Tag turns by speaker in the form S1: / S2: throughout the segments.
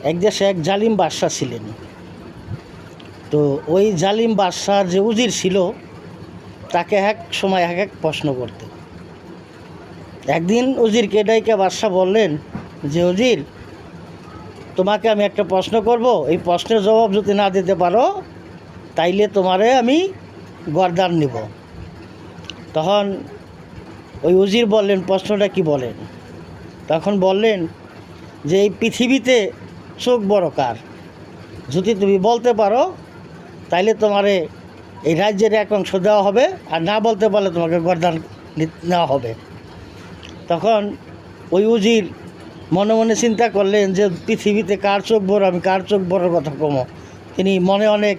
S1: এক দেশে এক জালিম বাদশাহ ছিলেন। তো ওই জালিম বাদশার যে উজির ছিল তাকে এক সময় এক এক প্রশ্ন করতে। একদিন উজিরকে ডাইকে বাদশাহ বললেন যে, উজির, তোমাকে আমি একটা প্রশ্ন করব, এই প্রশ্নের জবাব যদি না দিতে পারো তাইলে তোমারে আমি গর্দান নিব। তখন ওই উজির বললেন, প্রশ্নটা কি বলেন? তখন বললেন যে, এই পৃথিবীতে চোখ বড় কার? যদি তুমি বলতে পারো তাইলে তোমারে এই রাজ্যের এক অংশ দেওয়া হবে, আর না বলতে পারলে তোমাকে গর্দান নেওয়া হবে। তখন ওই উজির মনে মনে চিন্তা করলেন যে পৃথিবীতে কার চোখ বড়, আমি কার চোখ বড়োর কথা কমো। তিনি মনে অনেক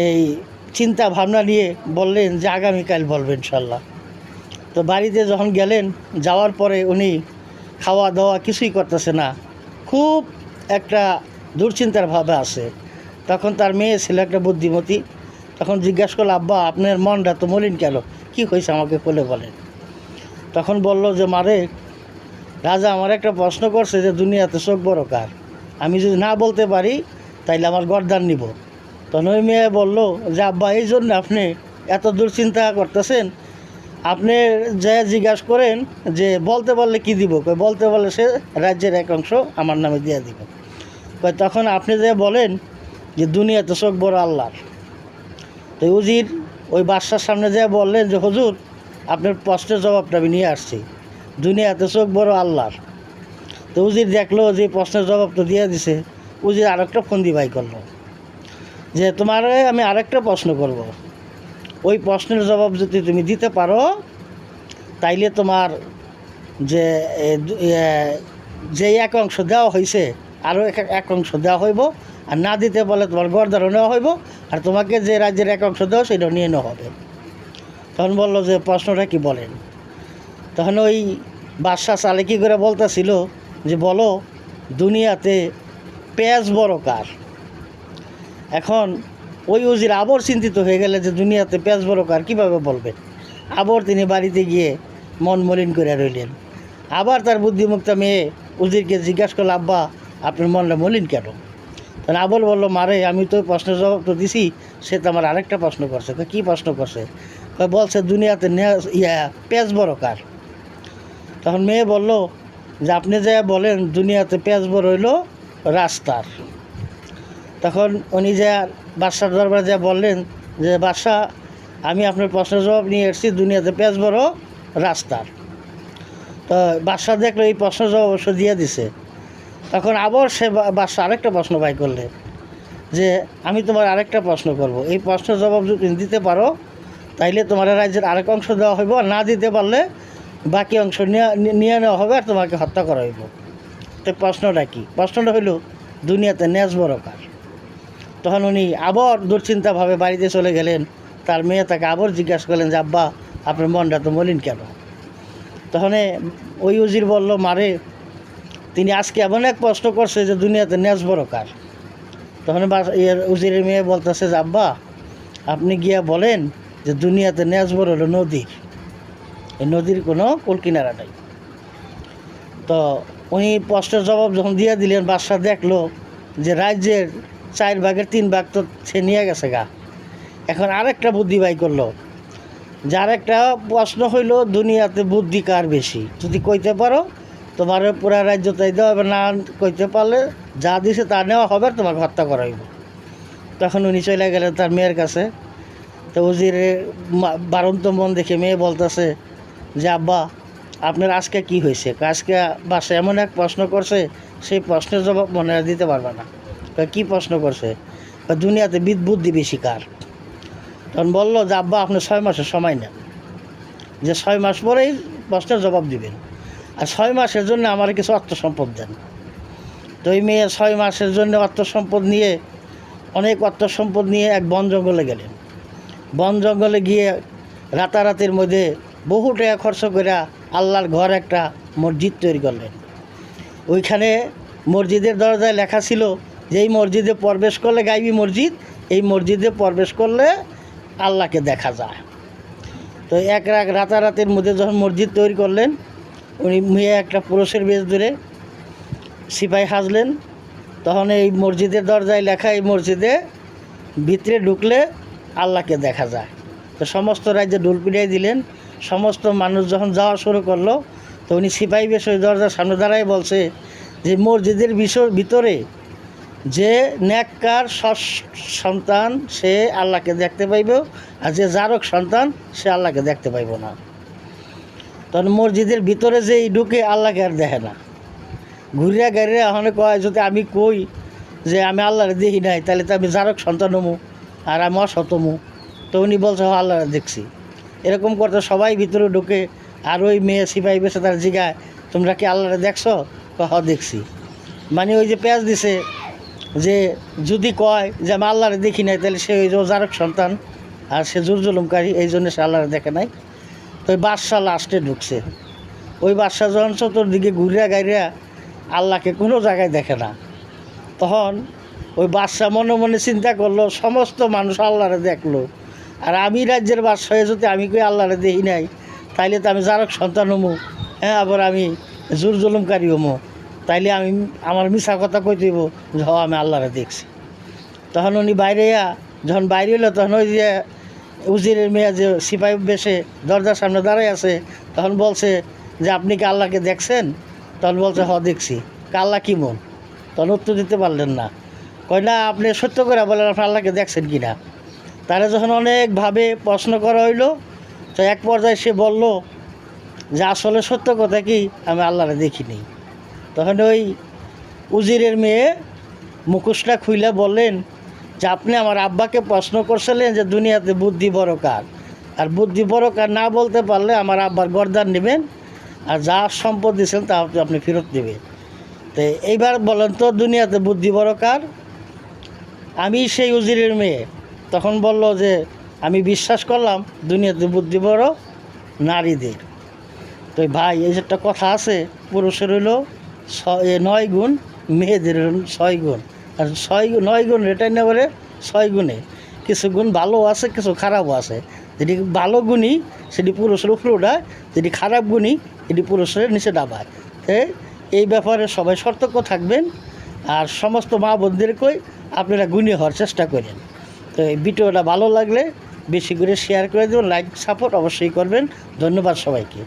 S1: এই চিন্তা ভাবনা নিয়ে বললেন যে আগামীকাল বলবেন ইনশাল্লাহ। তো বাড়িতে যখন গেলেন, যাওয়ার পরে উনি খাওয়া দাওয়া কিছুই করতেছে না, খুব একটা দুশ্চিন্তার ভাবে আছে। তখন তার মেয়ে ছিল একটা বুদ্ধিমতী, তখন জিজ্ঞাসা করলো, আব্বা, আপনার মনটা তো মলিন কেন, কী হয়েছে আমাকে বলে বলেন। তখন বলল যে, মারে, রাজা আমার একটা প্রশ্ন করছে যে দুনিয়াতে চোখ বড় কার, আমি যদি না বলতে পারি তাইলে আমার গর্দান নিব। তখন ওই মেয়ে বলল যে, আব্বা, এই জন্য আপনি এত দুশ্চিন্তা করতেছেন, আপনি যা জিজ্ঞাসা করেন যে বলতে পারলে কি দিব, বলতে পারলে সে রাজ্যের এক অংশ আমার নামে দিয়ে দিব। তখন আপনি যে বলেন যে দুনিয়াতে চোখ বড় আল্লাহর। তো উজির ওই বাদশার সামনে যেয়ে বললেন যে, হুজুর, আপনার প্রশ্নের জবাবটা আমি নিয়ে আসছি, দুনিয়াতে চোখ বড় আল্লাহর। তো উজির দেখলো যে প্রশ্নের জবাব তো দিয়ে দিছে। উজির আরেকটা ফন্দি বাই করলো যে, তোমার আমি আরেকটা প্রশ্ন করব, ওই প্রশ্নের জবাব যদি তুমি দিতে পারো তাইলে তোমার যে যে এক অংশ দেওয়া হয়েছে আরও এক অংশ দেওয়া হইব, আর না দিতে বলে তোমার গর্দানও নেওয়া হইব, আর তোমাকে যে রাজ্যের এক অংশ দেওয়া সেটাও নিয়ে নেওয়া হবে। তখন বললো যে, প্রশ্নটা কি বলেন। তখন ওই বাদশাহ চালাকি করে বলতেছিল যে, বলো, দুনিয়াতে পেঁয়াজ বড় কার? এখন ওই উজির আবার চিন্তিত হয়ে গেলে যে দুনিয়াতে পেঁয়াজ বড় কার, কীভাবে বলবেন। আবার তিনি বাড়িতে গিয়ে মন মলিন করে রইলেন। আবার তার বুদ্ধিমুক্তা মেয়ে উজিরকে জিজ্ঞাসা করল, আব্বা, আপনার মনটা মলিন কেন? তখন আবল বলল, মারে, আমি তো প্রশ্নের জবাব তো দিছি, সে তো আমার আরেকটা প্রশ্ন করছে। কী প্রশ্ন করছে? বলছে, দুনিয়াতে পেঁয়াজ বড় কার? তখন মেয়ে বলল যে, আপনি যে বলেন দুনিয়াতে পেঁয়াজ বড় হইল রাস্তার। তখন উনি যে বাদশার দরবারে যা বললেন যে, বাদশাহ, আমি আপনার প্রশ্নের জবাব নিয়ে এসেছি, দুনিয়াতে পেঁয়াজ বড় রাস্তার। তো বাদশাহ দেখলো এই প্রশ্নের জবাব অবশ্য দিয়ে দিছে। তখন আবার সে বাদশাহ আরেকটা প্রশ্ন বাই করলে যে, আমি তোমার আরেকটা প্রশ্ন করব, এই প্রশ্নের জবাব যদি দিতে পারো তাইলে তোমার রাজ্যের আরেক অংশ দেওয়া হইব, আর না দিতে পারলে বাকি অংশ নিয়ে নেওয়া হবে, আর তোমাকে হত্যা করা হইব। তো প্রশ্নটা কি? প্রশ্নটা হইল, দুনিয়াতে ন্যাজ বড় কার? তখন উনি আবার দুশ্চিন্তাভাবে বাড়িতে চলে গেলেন। তার মেয়ে তাকে আবার জিজ্ঞাসা করলেন যে, আব্বা, আপনার মনটা তো মলিন কেন? তখন ওই উজির বলল, মারে, তিনি আজকে এমন এক প্রশ্ন করছে যে দুনিয়াতে ন্যাজ বড় কার। তখন উজিরের মেয়ে বলতেছে যে, আব্বা, আপনি গিয়া বলেন যে দুনিয়াতে ন্যাজ বড় হলো নদীর, এই নদীর কোনো কুলকিনারা নাই। তো উনি প্রশ্নের জবাব যখন দিয়ে দিলেন, বাদশাহ দেখলো যে রাজ্যের 4 ভাগের 3 ভাগ তো সে নিয়ে গেছে গা। এখন আরেকটা বুদ্ধি বাই করলো, যার একটা প্রশ্ন হইল, দুনিয়াতে বুদ্ধি কার বেশি, যদি কইতে পারো তোমার পুরা রাজ্য তাই দেওয়া হবে, না কইতে পারলে যা দিছে তা নেওয়া হবে, আর তোমাকে হত্যা করা হইব। তখন উনি চলে গেলেন তার মেয়ের কাছে। তো উজিরের বারন্ত মন দেখে মেয়ে বলতেছে যে, আব্বা, আপনার আজকে কি হয়েছে? আজকে বাসা এমন এক প্রশ্ন করছে, সেই প্রশ্নের জবাব মনে দিতে পারবে না। কি প্রশ্ন করছে? দুনিয়াতে বুদ্ধি বেশি কার? তখন বললো যে, আব্বা, আপনি 6 মাসের সময় নেন, যে 6 মাস পরেই প্রশ্নের জবাব দিবেন, আর 6 মাসের জন্য আমার কিছু অর্থ সম্পদ দেন। তো ওই মেয়ে 6 মাসের জন্য অর্থ সম্পদ নিয়ে, অনেক অর্থ সম্পদ নিয়ে এক বন জঙ্গলে গেলেন। বন জঙ্গলে গিয়ে রাতারাতির মধ্যে বহু টাকা খরচ করে আল্লাহর ঘর একটা মসজিদ তৈরি করলেন। ওইখানে মসজিদের দরজায় লেখা ছিল যে এই মসজিদে প্রবেশ করলে, গাইবি মসজিদ, এই মসজিদে প্রবেশ করলে আল্লাহকে দেখা যায়। তো এক রাতারাতির মধ্যে যখন মসজিদ তৈরি করলেন, উনি মেয়ে একটা পুরুষের বেশ ধরে সিপাহী সাজলেন, তখন এই মসজিদের দরজায় লেখা, এই মসজিদে ভিতরে ঢুকলে আল্লাহকে দেখা যায়। তো সমস্ত রাজ্যে ঢোল পিটিয়ে দিলেন। সমস্ত মানুষ যখন যাওয়া শুরু করলো, তো উনি সিপাহী বেশ ওই দরজার সামনে দাঁড়ায় বলছে যে মসজিদের ভিতরে যে নেককার সন্তান সে আল্লাহকে দেখতে পাইব, আর যে জারক সন্তান সে আল্লাহকে দেখতে পাইব না। তখন মসজিদের ভিতরে যে ঢুকে আল্লাহকে আর দেখে না। ঘুরিয়া গাড়িয়া এখন কয় যদি আমি কই যে আমি আল্লাহরে দেখি নাই, তাহলে তো আমি জারক সন্তান হমু আর আমি অসতমু। তো উনি বলছে আল্লাহরে দেখছি। এরকম করতে সবাই ভিতরে ঢুকে। আর ওই মেয়ে সিপাহী বেশে তার জিগায়, তোমরা কি আল্লাহরে দেখছো? দেখছি। মানে ওই যে পেঁয়াজ দিছে যে যদি কয় যে আমি আল্লাহরে দেখি নাই, তাহলে সে ওই যে জারক সন্তান আর সে জোর জুলুমকারী, এই জন্য সে আল্লাহরে দেখে নাই। তো ওই বাদশাহ লাস্টে ঢুকছে। ওই বাদশাহ যখন চতুর্দিকে ঘুরিয়া গাইরিয়া আল্লাহকে কোনো জায়গায় দেখে না, তখন ওই বাদশাহ মনে মনে চিন্তা করলো সমস্ত মানুষ আল্লাহরে দেখলো, আর আমি রাজ্যের বাদশাহ হয়ে যদি আমি কই আল্লাহরে দেখি নাই, তাইলে তো আমি জারক সন্তান হমু, হ্যাঁ, আবার আমি জোর জুলুমকারী হমু, তাইলে আমি আমার মিছা কথা কই দিব যে আমি আল্লাহরে দেখছি। তখন উনি যখন বাইরে এলো, তখন ওই যে উজিরের মেয়ে যে সিপাহী বেশে দরজার সামনে দাঁড়ায় আছে, তখন বলছে যে আপনি কি আল্লাহকে দেখছেন? তখন বলছে দেখছি। আল্লাহ কি মন? তখন উত্তর দিতে পারলেন না। কয় না, আপনি সত্য করে বলেন আপনি আল্লাহকে দেখছেন কি না। তারা যখন অনেকভাবে প্রশ্ন করা হইলো, তো এক পর্যায়ে সে বলল যে আসলে সত্য কথা কি, আমি আল্লাহরে দেখিনি। তখন ওই উজিরের মেয়ে মুখোশটা খুইলা বললেন যে আপনি আমার আব্বাকে প্রশ্ন করছিলেন যে দুনিয়াতে বুদ্ধি বড় কার, আর বুদ্ধি বড় কার না বলতে পারলে আমার আব্বার গর্দান নেবেন, আর যা সম্পদ দিয়েছেন তা আপনি ফেরত দেবেন। তো এইবার বলেন তো দুনিয়াতে বুদ্ধি বড় কার? আমি সেই উজিরের মেয়ে তখন বলল যে আমি বিশ্বাস করলাম দুনিয়াতে বুদ্ধি বড় নারীদের। তো ভাই, এই যে একটা কথা আছে, পুরুষের হইল 9 গুণ, মেয়েদের হইল 6 গুণ, আর 9 গুণ রেটাই না করে 6 গুণে কিছু গুণ ভালো আছে, কিছু খারাপও আছে। যেটি ভালো গুণই সেটি পুরুষের উপরে উঠায়, যেটি খারাপ গুণই এটি পুরুষের নিচে ডাবায়। এই ব্যাপারে সবাই সতর্ক থাকবেন, আর সমস্ত মা বোনদেরকেই আপনারা গুণী হওয়ার চেষ্টা করেন। তো এই ভিডিওটা ভালো লাগলে বেশি করে শেয়ার করে দেবেন, লাইক সাপোর্ট অবশ্যই করবেন। ধন্যবাদ সবাইকে।